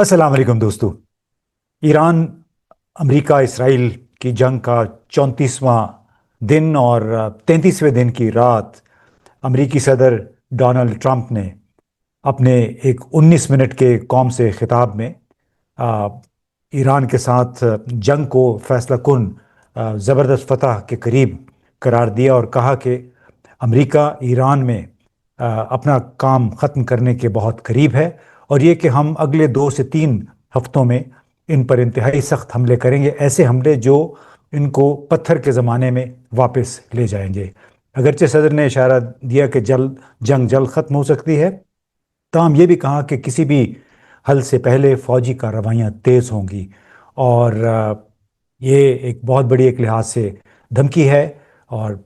अस्सलाम वालेकुम दोस्तों। ईरान अमेरिका इसराइल की जंग का 34वां दिन और 33वें दिन की रात अमेरिकी सदर डोनाल्ड ट्रंप ने अपने एक 19 मिनट के कौम से खिताब में आ, ईरान के साथ जंग को फैसला कुन ज़बरदस्त फतह के करीब करार दिया और कहा कि अमेरिका ईरान में अपना काम ख़त्म करने के बहुत करीब है और ये कि हम अगले 2 से 3 हफ्तों में इन पर इंतहाई सख्त हमले करेंगे, ऐसे हमले जो इनको पत्थर के ज़माने में वापस ले जाएंगे। अगरचे सदर ने इशारा दिया कि जंग जल्द ख़त्म हो सकती है, ताहम ये भी कहा कि किसी भी हल से पहले फ़ौजी कार्रवाइयाँ तेज़ होंगी और ये एक बहुत बड़ी एक लिहाज से धमकी है। और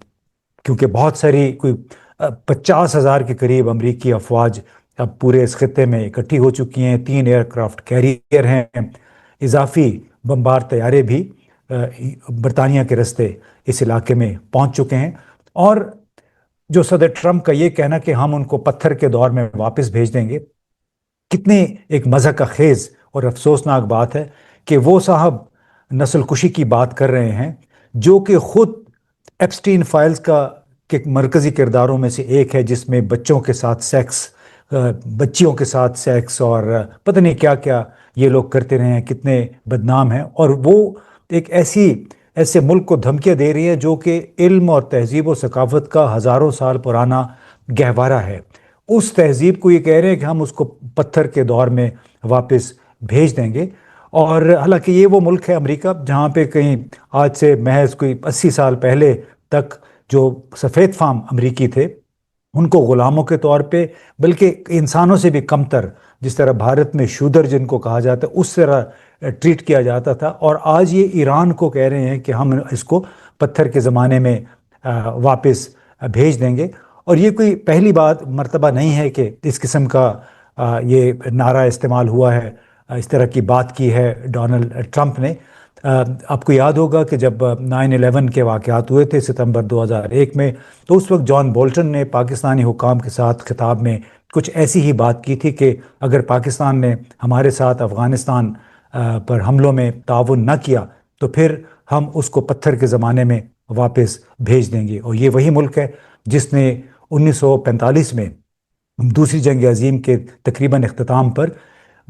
क्योंकि बहुत सारी कोई 50,000 के करीब अमरीकी अफवाज अब पूरे इस खत्े में इकट्ठी हो चुकी हैं, 3 एयरक्राफ्ट कैरियर हैं, इजाफी बमबार तैयारे भी बरतानिया के रस्ते इस इलाके में पहुंच चुके हैं। और जो सदर ट्रंप का ये कहना कि हम उनको पत्थर के दौर में वापस भेज देंगे, कितनी एक मज़हक का खेज और अफसोसनाक बात है कि वो साहब नस्ल कुशी की बात कर रहे हैं जो कि खुद एप्स्टीन फाइल्स का के मरकजी किरदारों में से एक है, जिसमें बच्चों के साथ सेक्स, बच्चियों के साथ सेक्स और पता नहीं क्या क्या ये लोग करते रहे हैं, कितने बदनाम हैं। और वो एक ऐसे मुल्क को धमकियाँ दे रही है जो कि इल्म और तहजीब और सकाफत का हज़ारों साल पुराना गहवारा है। उस तहजीब को ये कह रहे हैं कि हम उसको पत्थर के दौर में वापस भेज देंगे। और हालांकि ये वो मुल्क है अमेरिका जहाँ पे कहीं आज से महज कोई 80 साल पहले तक जो सफ़ेद फाम अमरीकी थे उनको ग़ुलामों के तौर पे, बल्कि इंसानों से भी कमतर, जिस तरह भारत में शूदर जिनको कहा जाता है, उस तरह ट्रीट किया जाता था। और आज ये ईरान को कह रहे हैं कि हम इसको पत्थर के ज़माने में वापस भेज देंगे। और ये कोई पहली बात मर्तबा नहीं है कि इस किस्म का ये नारा इस्तेमाल हुआ है, इस तरह की बात की है डोनाल्ड ट्रंप ने। आपको याद होगा कि जब 9/11 के वाक़यात हुए थे सितंबर 2001 में, तो उस वक्त जॉन बोल्टन ने पाकिस्तानी हुकाम के साथ खिताब में कुछ ऐसी ही बात की थी कि अगर पाकिस्तान ने हमारे साथ अफ़गानिस्तान पर हमलों में ताउन न किया तो फिर हम उसको पत्थर के ज़माने में वापस भेज देंगे। और ये वही मुल्क है जिसने 1945 में दूसरी जंग अज़ीम के तकरीबन इख्तिताम पर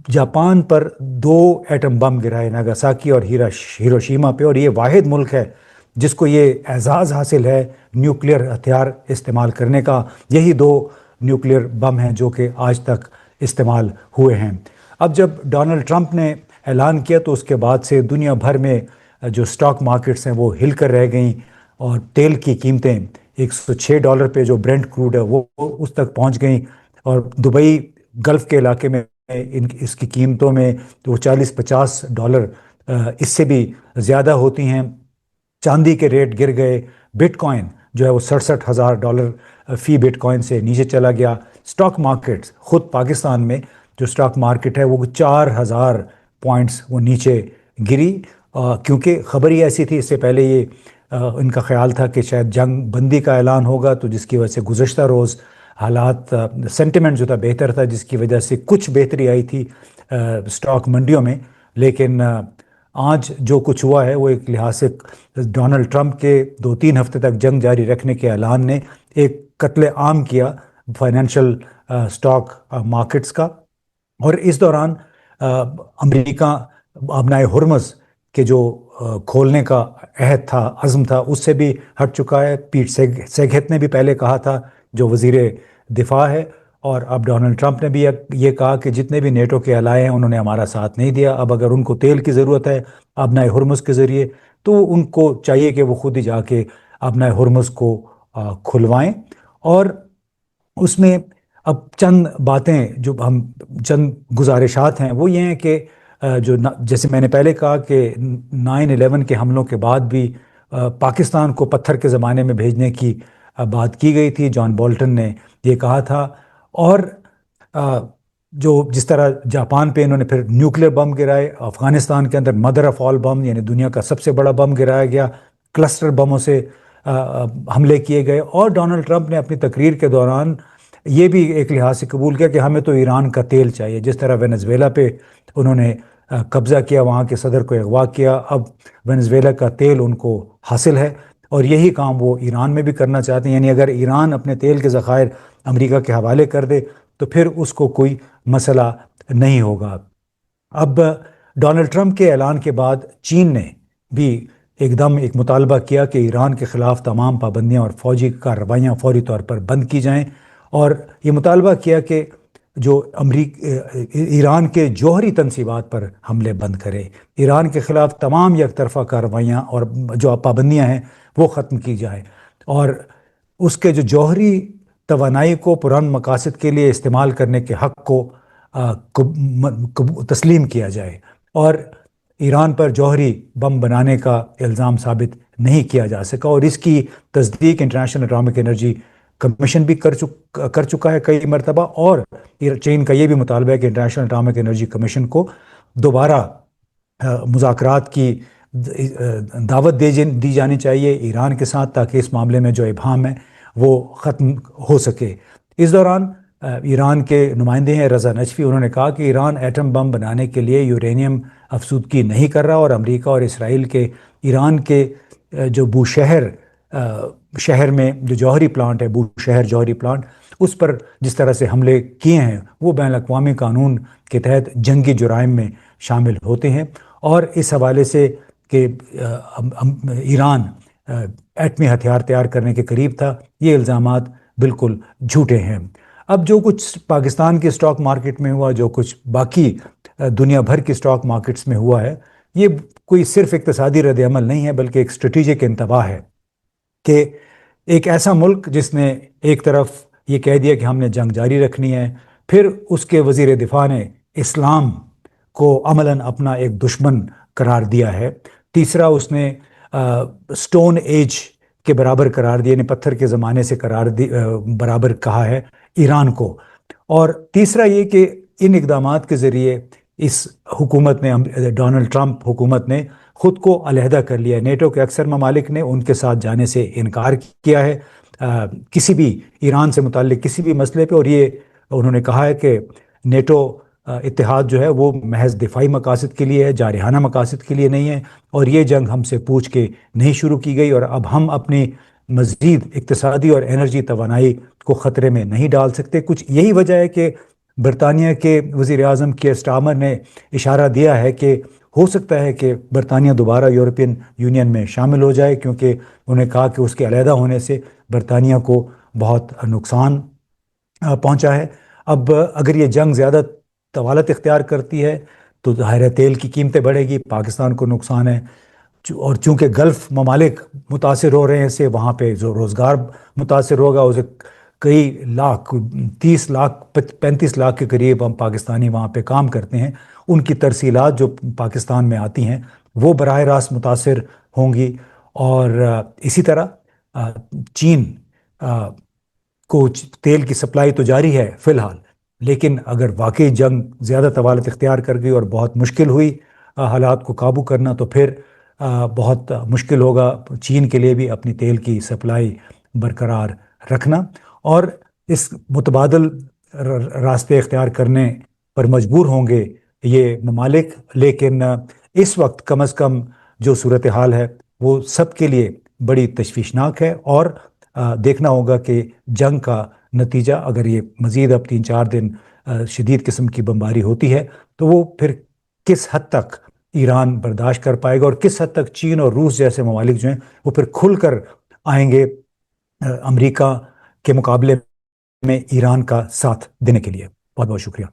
जापान पर 2 एटम बम गिराए, नागासाकी और हिरोशिमा पे। और ये वाहिद मुल्क है जिसको ये एजाज़ हासिल है न्यूक्लियर हथियार इस्तेमाल करने का। यही 2 न्यूक्लियर बम हैं जो कि आज तक इस्तेमाल हुए हैं। अब जब डोनाल्ड ट्रंप ने ऐलान किया तो उसके बाद से दुनिया भर में जो स्टॉक मार्केट्स हैं वो हिल कर रह गईं और तेल की कीमतें $106 पे, जो ब्रेंट क्रूड है, वो उस तक पहुंच गई। और दुबई गल्फ़ के इलाके में इसकी कीमतों में तो $40-50 इससे भी ज़्यादा होती हैं। चांदी के रेट गिर गए। बिटकॉइन जो है वो $67,000 फ़ी बिटकॉइन से नीचे चला गया। स्टॉक मार्केट्स खुद पाकिस्तान में जो स्टॉक मार्केट है वो 4,000 पॉइंट्स वो नीचे गिरी, क्योंकि खबर ही ऐसी थी। इससे पहले ये इनका ख्याल था कि शायद जंग बंदी का ऐलान होगा, तो जिसकी वजह से गुज़श्ता रोज़ हालात, सेंटिमेंट जो था बेहतर था, जिसकी वजह से कुछ बेहतरी आई थी स्टॉक मंडियों में। लेकिन आज जो कुछ हुआ है वो एक लिहाज से डोनाल्ड ट्रंप के 2-3 हफ्ते तक जंग जारी रखने के ऐलान ने एक कत्ले आम किया फाइनेंशियल स्टॉक मार्केट्स का। और इस दौरान अमेरिका अपनाए हुर्मुज़ के जो खोलने का अहद था, अज़्म था, उससे भी हट चुका है। पीट सेगेथ ने भी पहले कहा था, जो वज़ीर दिफा है, और अब डोनाल्ड ट्रंप ने भी ये कहा कि जितने भी नेटो के अलाए हैं उन्होंने हमारा साथ नहीं दिया। अब अगर उनको तेल की ज़रूरत है अपना हुर्मुज़ के ज़रिए, तो उनको चाहिए कि वो खुद ही जाके अपना हुर्मुज़ को खुलवाएं। और उसमें अब चंद बातें जो हम चंद गुजारिशात हैं वो ये हैं कि जैसे मैंने पहले कहा कि 9/11 के हमलों के बाद भी पाकिस्तान को पत्थर के ज़माने में भेजने की बात की गई थी। जॉन बोल्टन ने ये कहा था। और जो जिस तरह जापान पे इन्होंने फिर न्यूक्लियर बम गिराए, अफ़गानिस्तान के अंदर मदर ऑफ़ ऑल बम यानी दुनिया का सबसे बड़ा बम गिराया गया, क्लस्टर बमों से हमले किए गए। और डोनाल्ड ट्रंप ने अपनी तकरीर के दौरान یہ بھی ایک لحاظ سے قبول کیا کہ ہمیں تو ایران کا تیل چاہیے، جس طرح وینزویلا پہ انہوں نے قبضہ کیا، وہاں کے صدر کو اغوا کیا، اب وینزویلا کا تیل ان کو حاصل ہے اور یہی کام وہ ایران میں بھی کرنا چاہتے ہیں، یعنی اگر ایران اپنے تیل کے ذخائر امریکہ کے حوالے کر دے تو پھر اس کو کوئی مسئلہ نہیں ہوگا۔ اب ڈونلڈ ٹرمپ کے اعلان کے بعد چین نے بھی ایک دم ایک مطالبہ کیا کہ ایران کے خلاف تمام پابندیاں اور فوجی کارروائیاں فوری طور پر بند کی جائیں، اور یہ مطالبہ کیا کہ جو ایران کے جوہری تنصیبات پر حملے بند کرے، ایران کے خلاف تمام یک طرفہ کارروائیاں اور جو پابندیاں ہیں وہ ختم کی جائیں، اور اس کے جو جوہری توانائی کو پرامن مقاصد کے لیے استعمال کرنے کے حق کو تسلیم کیا جائے، اور ایران پر جوہری بم بنانے کا الزام ثابت نہیں کیا جا سکا، اور اس کی تصدیق انٹرنیشنل اٹامک انرجی کمیشن بھی کر چکا ہے کئی مرتبہ، اور چین کا یہ بھی مطالبہ ہے کہ انٹرنیشنل اٹامک انرجی کمیشن کو دوبارہ مذاکرات کی دعوت دی جانی چاہیے ایران کے ساتھ، تاکہ اس معاملے میں جو ابہام ہے وہ ختم ہو سکے۔ اس دوران ایران کے نمائندے ہیں رضا نجفی، انہوں نے کہا کہ ایران ایٹم بم بنانے کے لیے یورینیم افزودگی نہیں کر رہا، اور امریکہ اور اسرائیل کے ایران کے جو شہر میں جو جوہری پلانٹ ہے، شہر جوہری پلانٹ، اس پر جس طرح سے حملے کیے ہیں وہ بین الاقوامی قانون کے تحت جنگی جرائم میں شامل ہوتے ہیں، اور اس حوالے سے کہ ایران ایٹمی ہتھیار تیار کرنے کے قریب تھا، یہ الزامات بالکل جھوٹے ہیں۔ اب جو کچھ پاکستان کے اسٹاک مارکیٹ میں ہوا، جو کچھ باقی دنیا بھر کے اسٹاک مارکیٹس میں ہوا ہے، یہ کوئی صرف اقتصادی رد عمل نہیں ہے بلکہ ایک اسٹریٹجک انتباہ ہے کہ ایک ایسا ملک جس نے ایک طرف یہ کہہ دیا کہ ہم نے جنگ جاری رکھنی ہے، پھر اس کے وزیر دفاع نے اسلام کو عملاً اپنا ایک دشمن قرار دیا ہے، تیسرا اس نے سٹون ایج کے برابر قرار دیا، یعنی پتھر کے زمانے سے برابر کہا ہے ایران کو، اور تیسرا یہ کہ ان اقدامات کے ذریعے اس حکومت نے، ڈونلڈ ٹرمپ حکومت نے خود کو علیحدہ کر لیا ہے۔ نیٹو کے اکثر ممالک نے ان کے ساتھ جانے سے انکار کیا ہے کسی بھی ایران سے متعلق کسی بھی مسئلے پہ، اور یہ انہوں نے کہا ہے کہ نیٹو اتحاد جو ہے وہ محض دفاعی مقاصد کے لیے ہے، جارحانہ مقاصد کے لیے نہیں ہے، اور یہ جنگ ہم سے پوچھ کے نہیں شروع کی گئی، اور اب ہم اپنی مزید اقتصادی اور انرجی توانائی کو خطرے میں نہیں ڈال سکتے۔ کچھ یہی وجہ ہے کہ برطانیہ کے وزیر اعظم کیئر سٹارمر نے اشارہ دیا ہے کہ ہو سکتا ہے کہ برطانیہ دوبارہ یورپین یونین میں شامل ہو جائے، کیونکہ انہوں نے کہا کہ اس کے علیحدہ ہونے سے برطانیہ کو بہت نقصان پہنچا ہے۔ اب اگر یہ جنگ زیادہ طوالت اختیار کرتی ہے تو ظاہر تیل کی قیمتیں بڑھے گی، پاکستان کو نقصان ہے، اور چونکہ گلف ممالک متاثر ہو رہے ہیں سے وہاں پہ جو روزگار متاثر ہوگا، اسے کئی لاکھ 30 لاکھ 35 لاکھ کے قریب ہم پاکستانی وہاں پہ کام کرتے ہیں، ان کی ترسیلات جو پاکستان میں آتی ہیں وہ براہ راست متاثر ہوں گی، اور اسی طرح چین کو تیل کی سپلائی تو جاری ہے فی الحال، لیکن اگر واقعی جنگ زیادہ طوالت اختیار کر گئی اور بہت مشکل ہوئی حالات کو قابو کرنا، تو پھر بہت مشکل ہوگا چین کے لیے بھی اپنی تیل کی سپلائی برقرار رکھنا، اور اس متبادل راستے اختیار کرنے پر مجبور ہوں گے یہ ممالک، لیکن اس وقت کم از کم جو صورتحال ہے وہ سب کے لیے بڑی تشویشناک ہے، اور دیکھنا ہوگا کہ جنگ کا نتیجہ اگر یہ مزید اب 3-4 دن شدید قسم کی بمباری ہوتی ہے تو وہ پھر کس حد تک ایران برداشت کر پائے گا، اور کس حد تک چین اور روس جیسے ممالک جو ہیں وہ پھر کھل کر آئیں گے امریکہ کے مقابلے میں ایران کا ساتھ دینے کے لیے۔ بہت بہت شکریہ۔